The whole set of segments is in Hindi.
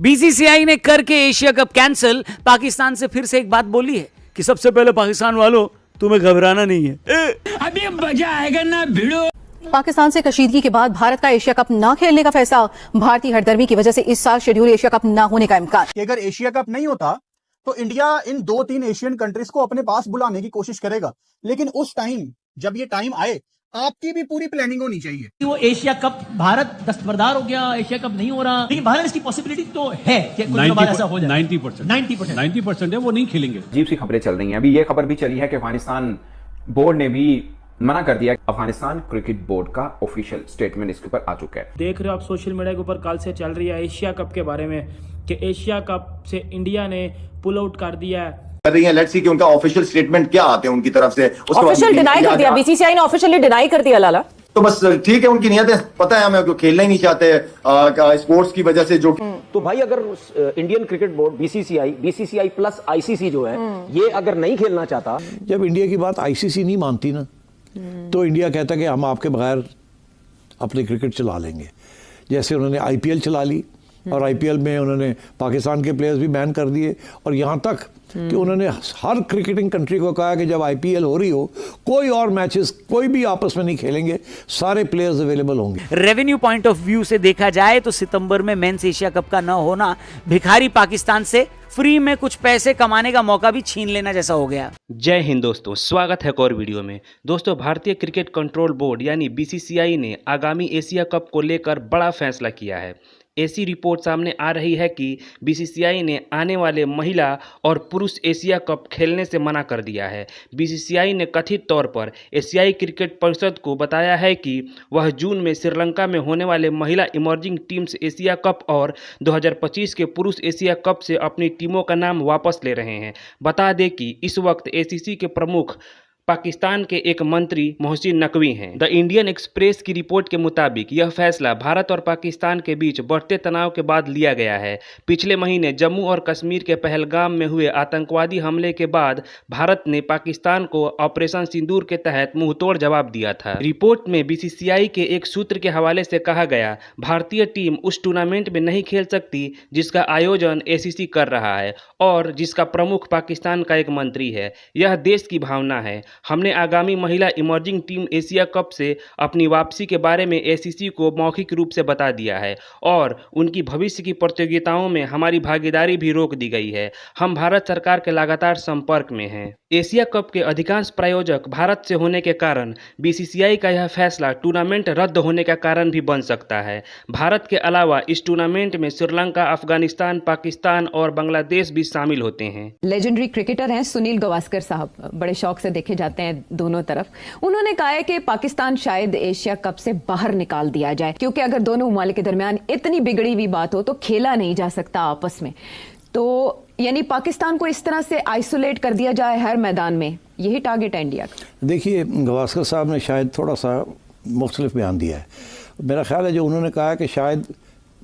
बीसीसीआई ने करके एशिया कप कैंसिल, पाकिस्तान से फिर से एक बात बोली है कि सबसे पहले पाकिस्तान वालों तुम्हें घबराना नहीं है। अभी मजा आएगा ना भिड़ो। पाकिस्तान से कशीदगी के बाद भारत का एशिया कप न खेलने का फैसला, भारतीय हरदर्मी की वजह से इस साल शेड्यूल एशिया कप न होने का इम्कान। कि अगर एशिया कप नहीं होता तो इंडिया इन 2-3 एशियन कंट्रीज को अपने पास बुलाने की कोशिश करेगा, लेकिन उस टाइम जब ये टाइम आए आपकी भी पूरी प्लानिंग होनी चाहिए। वो एशिया कप भारत दस्तबरदार हो गया, एशिया कप नहीं हो रहा, लेकिन भारत इसकी पॉसिबिलिटी तो है कि कुछ दिनों बाद ऐसा हो जाए। 90% है, वो नहीं खेलेंगे। अजीब सी खबरें चल रही हैं। अभी ये खबर भी चली है कि अफगानिस्तान बोर्ड ने भी मना कर दिया। अफगानिस्तान क्रिकेट बोर्ड का ऑफिशियल स्टेटमेंट इसके ऊपर आ चुका है। देख रहे हो आप सोशल मीडिया के ऊपर कल से चल रही है एशिया कप के बारे में कि एशिया कप से इंडिया ने पुल आउट कर दिया है। कर रही है, लेट्स सी कि उनका ऑफिशियल स्टेटमेंट क्या आते हैं उनकी तरफ से। ऑफिशियल डिनाई कर दिया, बीसीसीआई ने ऑफिशियली डिनाई कर दिया लाला। तो बस ठीक है, उनकी नियत है, पता है हमें, क्यों खेलना ही नहीं चाहते स्पोर्ट्स की वजह से। जो तो भाई अगर Indian cricket board BCCI plus ICC जो है ये अगर नहीं खेलना चाहता, जब इंडिया की बात आईसीसी नहीं मानती ना, तो इंडिया कहता कि हम आपके बगैर अपने क्रिकेट चला लेंगे। जैसे उन्होंने आईपीएल चला ली और आईपीएल में उन्होंने पाकिस्तान के प्लेयर्स भी बैन कर दिए, और यहाँ तक कि उन्होंने हर क्रिकेटिंग कंट्री को कहा कि जब आईपीएल हो रही हो कोई और मैचेस कोई भी आपस में नहीं खेलेंगे, सारे प्लेयर्स अवेलेबल होंगे। रेवेन्यू पॉइंट ऑफ व्यू से देखा जाए तो सितंबर में मेंस एशिया कप का न होना भिखारी पाकिस्तान से फ्री में कुछ पैसे कमाने का मौका भी छीन लेना जैसा हो गया। जय हिंद दोस्तों, स्वागत है एक और वीडियो में। दोस्तों, भारतीय क्रिकेट कंट्रोल बोर्ड यानी बीसीसीआई ने आगामी एशिया कप को लेकर बड़ा फैसला किया है। ऐसी रिपोर्ट सामने आ रही है कि बीसीसीआई ने आने वाले महिला और पुरुष एशिया कप खेलने से मना कर दिया है। बीसीसीआई ने कथित तौर पर एशियाई क्रिकेट परिषद को बताया है कि वह जून में श्रीलंका में होने वाले महिला इमर्जिंग टीम्स एशिया कप और 2025 के पुरुष एशिया कप से अपनी टीमों का नाम वापस ले रहे हैं। बता दें कि इस वक्त एसीसी के प्रमुख पाकिस्तान के एक मंत्री मोहसिन नकवी हैं। द इंडियन एक्सप्रेस की रिपोर्ट के मुताबिक यह फैसला भारत और पाकिस्तान के बीच बढ़ते तनाव के बाद लिया गया है। पिछले महीने जम्मू और कश्मीर के पहलगाम में हुए आतंकवादी हमले के बाद भारत ने पाकिस्तान को ऑपरेशन सिंदूर के तहत मुंहतोड़ जवाब दिया था। रिपोर्ट में बीसीसीआई के एक सूत्र के हवाले से कहा गया, भारतीय टीम उस टूर्नामेंट में नहीं खेल सकती जिसका आयोजन एसीसी कर रहा है और जिसका प्रमुख पाकिस्तान का एक मंत्री है। यह देश की भावना है। हमने आगामी महिला इमर्जिंग टीम एशिया कप से अपनी वापसी के बारे में एसीसी को मौखिक रूप से बता दिया है और उनकी भविष्य की प्रतियोगिताओं में हमारी भागीदारी भी रोक दी गई है। हम भारत सरकार के लगातार संपर्क में हैं। एशिया कप के अधिकांश प्रायोजक भारत से होने के कारण बीसीसीआई का यह फैसला टूर्नामेंट रद्द होने का कारण भी बन सकता है। भारत के अलावा इस टूर्नामेंट में श्रीलंका, अफगानिस्तान, पाकिस्तान और बांग्लादेश भी शामिल होते हैं। लेजेंडरी क्रिकेटर हैं सुनील गावस्कर साहब, बड़े शौक से देखे जाते हैं दोनों तरफ। उन्होंने कहा है कि पाकिस्तान शायद एशिया कप से बाहर निकाल दिया जाए, क्योंकि अगर दोनों ममालिक के दरमियान इतनी बिगड़ी हुई बात हो तो खेला नहीं जा सकता आपस में। तो यानी पाकिस्तान को इस तरह से आइसोलेट कर दिया जाए हर मैदान में, यही टारगेट है इंडिया का। देखिए, गावस्कर साहब ने शायद थोड़ा सा मुख्तलिफ बयान दिया है। मेरा ख्याल है जो उन्होंने कहा है कि शायद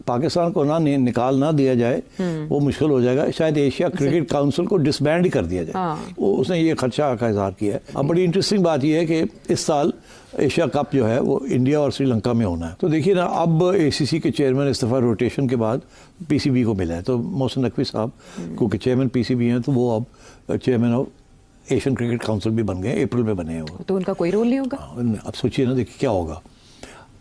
पाकिस्तान को निकाल ना दिया जाए वो मुश्किल हो जाएगा, शायद एशिया क्रिकेट काउंसिल को डिसबैंड ही कर दिया जाए। वो उसने ये खदशा का इजहार किया है। अब बड़ी इंटरेस्टिंग बात यह है कि इस साल एशिया कप जो है वो इंडिया और श्रीलंका में होना है। तो देखिए ना, अब एसीसी के चेयरमैन इस दफ़ा रोटेशन के बाद पीसीबी को मिला है, तो मोहसिन नकवी साहब क्योंकि चेयरमैन पीसीबी हैं तो वो अब chairman of Asian cricket council भी बन गए, अप्रैल में बने हैं वो। तो उनका कोई रोल नहीं होगा। अब सोचिए ना, देखिए क्या होगा।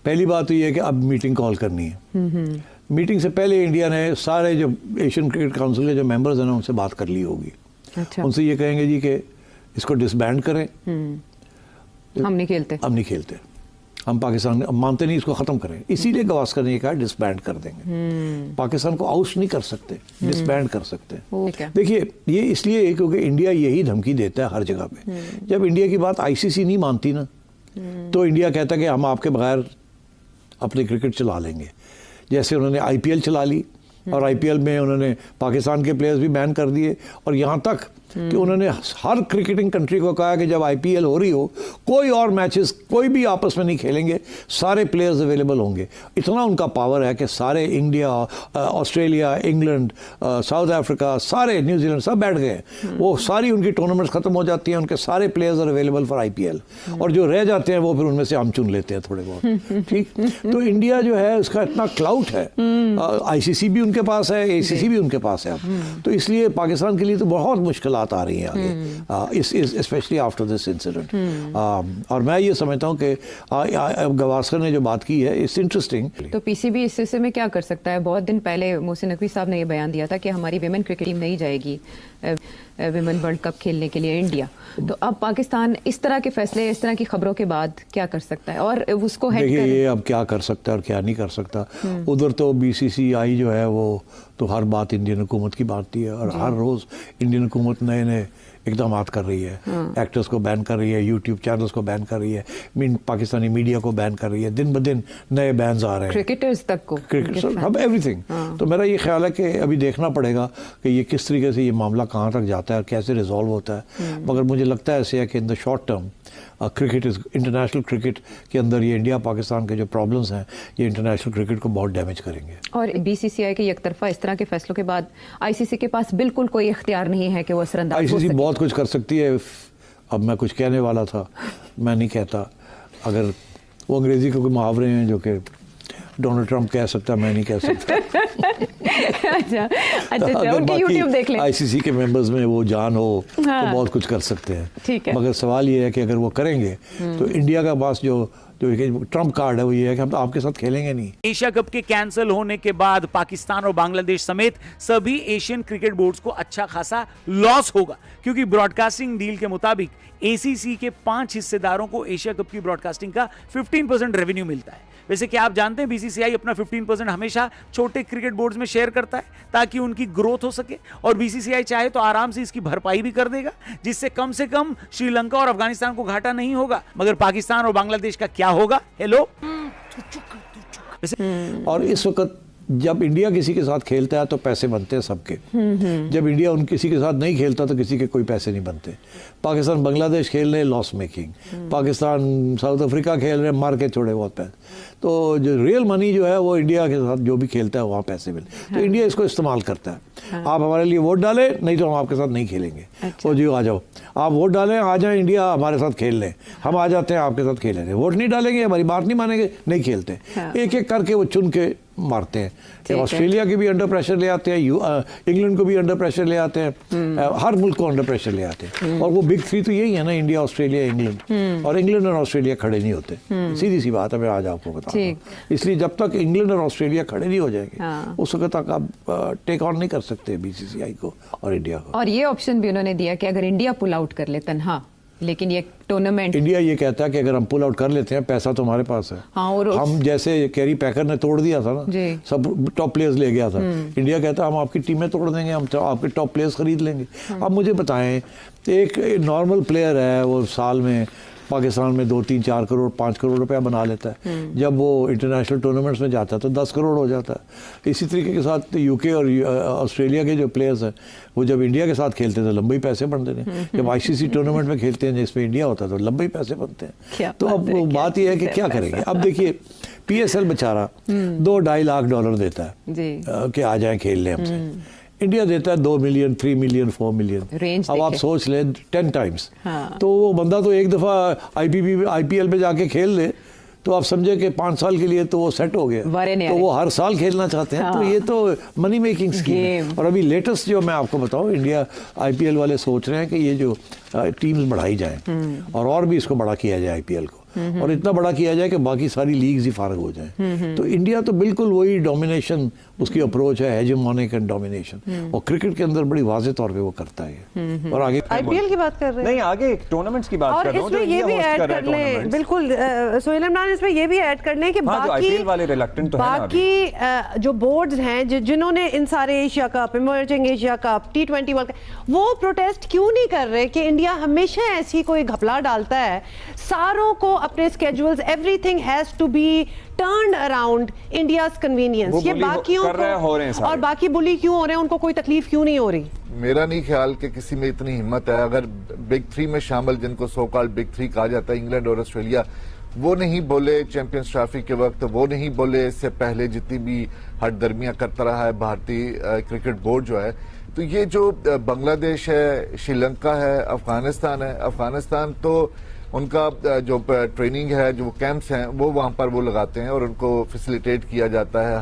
पहली बात तो ये है कि अब मीटिंग कॉल करनी है। मीटिंग से पहले इंडिया ने सारे जो एशियन क्रिकेट काउंसिल के जो मेंबर्स हैं ना उनसे बात कर ली होगी। अच्छा। उनसे ये कहेंगे जी कि इसको डिसबैंड करें, हम नहीं खेलते, हम पाकिस्तान मानते नहीं, इसको ख़त्म करें। इसीलिए गावस्कर ने कहा डिसबैंड कर देंगे। पाकिस्तान को आउट नहीं कर सकते, डिसबैंड कर सकते। देखिए, ये इसलिए क्योंकि इंडिया यही धमकी देता है हर जगह पे। जब इंडिया की बात आईसीसी नहीं मानती ना, तो इंडिया कहता है कि हम आपके बगैर अपने क्रिकेट चला लेंगे। जैसे उन्होंने आईपीएल चला ली और आईपीएल में उन्होंने पाकिस्तान के प्लेयर्स भी बैन कर दिए, और यहाँ तक कि उन्होंने हर क्रिकेटिंग कंट्री को कहा कि जब IPL हो रही हो, कोई और मैचेस कोई भी आपस में नहीं खेलेंगे, सारे प्लेयर्स अवेलेबल होंगे। इतना उनका पावर है कि सारे India, Australia, England, south Africa, सारे न्यूजीलैंड सब बैठ गए। वो सारी उनकी टूर्नामेंट्स खत्म हो जाती हैं, उनके सारे players are available for IPL, और जो रह जाते हैं वो फिर उनमें से हम चुन लेते हैं थोड़े बहुत। ठीक, तो इंडिया जो है उसका इतना क्लाउट है, ICC भी उनके पास है, ACC भी उनके पास है अब, तो इसलिए पाकिस्तान के लिए तो बहुत मुश्किलात आ रही हैं आगे, स्पेशली आफ्टर दिस इंसिडेंट। और मैं ये समझता हूँ कि गवास्कर ने जो बात की है इट्स इंटरेस्टिंग। तो PCB इस सिलसिले में क्या कर सकता है? बहुत दिन पहले मोहसिन नकवी साहब ने ये बयान दिया था कि हमारी विमेन क्रिकेट टीम नहीं जाएगी विमेन वर्ल्ड कप खेलने के लिए इंडिया। तो अब पाकिस्तान इस तरह के फैसले, इस तरह की खबरों के बाद क्या कर सकता है और उसको देखिए ये अब क्या कर सकता है और क्या नहीं कर सकता। उधर तो BCCI जो है वो तो हर बात इंडियन हुकूमत की बात है, और हर रोज़ इंडियन हुकूमत नए नए इकदाम कर रही है। एक्टर्स को बैन कर रही है, यूट्यूब चैनल्स को बैन कर रही है, पाकिस्तानी मीडिया को बैन कर रही है, दिन ब दिन नए बैन्स आ रहे हैं, क्रिकेटर्स तक को, सब एवरीथिंग। तो मेरा ये ख्याल है कि अभी देखना पड़ेगा कि ये किस तरीके से ये मामला कहाँ तक जाता है और कैसे रिजॉल्व होता है। मगर मुझे लगता है ऐसे है कि in the short term cricket, international cricket के अंदर ये इंडिया पाकिस्तान के जो प्रॉब्लम्स हैं ये इंटरनेशनल क्रिकेट को बहुत डैमेज करेंगे। और BCCI के एकतरफा इस तरह के फैसलों के बाद ICC के पास बिल्कुल कोई इख्तियार नहीं है कि वो असरअंदाज हो ICC सके। बहुत कुछ कर सकती है। अब मैं कुछ कहने वाला था, मैं नहीं कहता। अगर वो अंग्रेजी के कोई मुहावरे हैं जो कि डोनाल्ड ट्रंप कह सकता, मैं नहीं कह सकता। अच्छा, उनके YouTube देख लें। ICC के मेंबर्स में वो जान हो तो बहुत कुछ कर सकते हैं। ठीक है। मगर सवाल ये है कि अगर वो करेंगे तो इंडिया का पास जो ट्रम्प कार्ड है वो ये है कि हम तो आपके साथ खेलेंगे नहीं। एशिया कप के कैंसिल होने के बाद पाकिस्तान और बांग्लादेश समेत सभी एशियन क्रिकेट बोर्ड्स को अच्छा खासा लॉस होगा, क्योंकि ब्रॉडकास्टिंग डील के मुताबिक ACC के 5 हिस्सेदारों को एशिया कप की ब्रॉडकास्टिंग का 15% रेवेन्यू मिलता है। वैसे क्या आप जानते हैं BCCI अपना 15% हमेशा छोटे क्रिकेट बोर्ड्स में शेयर करता है ताकि उनकी ग्रोथ हो सके, और BCCI चाहे तो आराम से इसकी भरपाई भी कर देगा, जिससे कम से कम श्रीलंका और अफगानिस्तान को घाटा नहीं होगा। मगर पाकिस्तान और बांग्लादेश का क्या होगा? हेलो। और इस वक्त जब इंडिया किसी के साथ खेलता है तो पैसे बनते हैं सबके। जब इंडिया उन किसी के साथ नहीं खेलता तो किसी के कोई पैसे नहीं बनते। पाकिस्तान बांग्लादेश खेल रहे हैं loss making, Pakistan south Africa खेल रहे हैं मार के छोड़े बहुत पैसे। तो जो रियल मनी जो है वो इंडिया के साथ जो भी खेलता है वहाँ पैसे मिले, तो इंडिया इसको इस्तेमाल करता है। आप हमारे लिए वोट डालें, नहीं तो हम आपके साथ नहीं खेलेंगे। तो जी आ जाओ, आप वोट डालें, आ जाए इंडिया हमारे साथ खेल लें, हम आ जाते हैं आपके साथ खेलेंगे। वोट नहीं डालेंगे, हमारी बात नहीं मानेंगे, नहीं खेलते। एक एक करके वो चुन के मारते हैं। ऑस्ट्रेलिया की भी अंडर प्रेशर ले आते हैं, इंग्लैंड को भी अंडर प्रेशर ले आते हैं, हर मुल्क को अंडर प्रेशर ले आते हैं। और वो बिग 3 तो यही है ना, इंडिया, ऑस्ट्रेलिया, इंग्लैंड। और इंग्लैंड और ऑस्ट्रेलिया खड़े नहीं होते, सीधी सी बात है, मैं आज आपको बता रहा हूँ। इसलिए जब तक इंग्लैंड और ऑस्ट्रेलिया खड़े नहीं हो जाएंगे उस वक्त तक आप टेक ऑन नहीं कर सकते BCCI को और इंडिया को। और ये ऑप्शन भी उन्होंने दिया कि अगर इंडिया पुल आउट कर ले तन्हा, लेकिन ये टूर्नामेंट, इंडिया ये कहता है कि अगर हम पुल आउट कर लेते हैं पैसा तो हमारे पास है। और हम जैसे कैरी पैकर ने तोड़ दिया था ना, सब टॉप प्लेयर्स ले गया था। इंडिया कहता है हम आपकी टीमें तोड़ देंगे, हम आपके टॉप प्लेयर्स खरीद लेंगे। अब मुझे बताएं, एक नॉर्मल प्लेयर है वो साल में पाकिस्तान में 2, 3, 4 करोड़ 5 करोड़ रुपया बना लेता है। जब वो इंटरनेशनल टूर्नामेंट्स में जाता है तो 10 करोड़ हो जाता है। इसी तरीके के साथ UK और ऑस्ट्रेलिया के जो प्लेयर्स हैं वो जब इंडिया के साथ खेलते हैं तो लंबे पैसे बनते हैं। जब ICC टूर्नामेंट में खेलते हैं जिसमें इंडिया होता है तो लंबे पैसे बनते हैं। तो अब बात यह है कि क्या करेंगे। अब देखिए PSL बेचारा $2-2.5 लाख देता है कि आ जाए खेल लें हमसे। इंडिया देता है 2 मिलियन, 3 मिलियन, 4 मिलियन। अब आप सोच लें 10 टाइम्स। तो वो बंदा तो एक दफ़ा IPL पे जाके खेल ले तो आप समझे कि 5 साल के लिए तो वो सेट हो गया। तो वो हर साल खेलना चाहते हैं। तो ये तो मनी मेकिंग स्कीम है। और अभी लेटेस्ट जो मैं आपको बताऊं, इंडिया IPL वाले सोच रहे हैं कि ये जो टीम्स बढ़ाई जाएं और भी इसको बड़ा किया जाए IPL को, और इतना बड़ा किया जाए कि बाकी सारी लीग्स ही फारग हो जाएं। तो इंडिया तो बिल्कुल वही डोमिनेशन उसकी अप्रोच है, हेजेमोनिक एंड डोमिनेशन, और क्रिकेट के अंदर बड़ी वाज़ेह तौर पे वो करता है। और आगे IPL की बात कर रहे हैं, नहीं आगे टूर्नामेंट्स की बात कर रहा हूं। और इसमें ये भी ऐड कर लें, बिल्कुल सोहेल इमरान, इसमें ये भी ऐड कर लें कि बाकी वाले रिलक्टेंट तो बाकी जो बोर्ड्स हैं जिन्होंने इन सारे Asia cup, emerging Asia cup, T20 world cup, वो प्रोटेस्ट क्यों नहीं कर रहे कि इंडिया हमेशा ऐसी कोई घपला डालता है, सारों को अपने schedules, everything has to be turned around India's convenience. ये बाकियों को, और बाकी बुली क्यों हो रहे हैं, उनको कोई तकलीफ क्यों नहीं हो रही? मेरा नहीं ख्याल कि किसी में इतनी हिम्मत है। अगर बिग थ्री में शामिल, जिनको सो कॉल्ड बिग थ्री कहा जाता है, इंग्लैंड और ऑस्ट्रेलिया, वो नहीं बोले चैंपियंस ट्रॉफी के वक्त, वो नहीं बोले इससे पहले जितनी भी हटदर्मियां करता रहा है भारतीय क्रिकेट बोर्ड जो है, तो ये जो बांग्लादेश है, श्रीलंका है, अफगानिस्तान है, अफगानिस्तान तो उनका जो ट्रेनिंग है, जो कैंप्स हैं, वो वहां पर वो लगाते हैं और उनको फैसिलिटेट किया जाता है।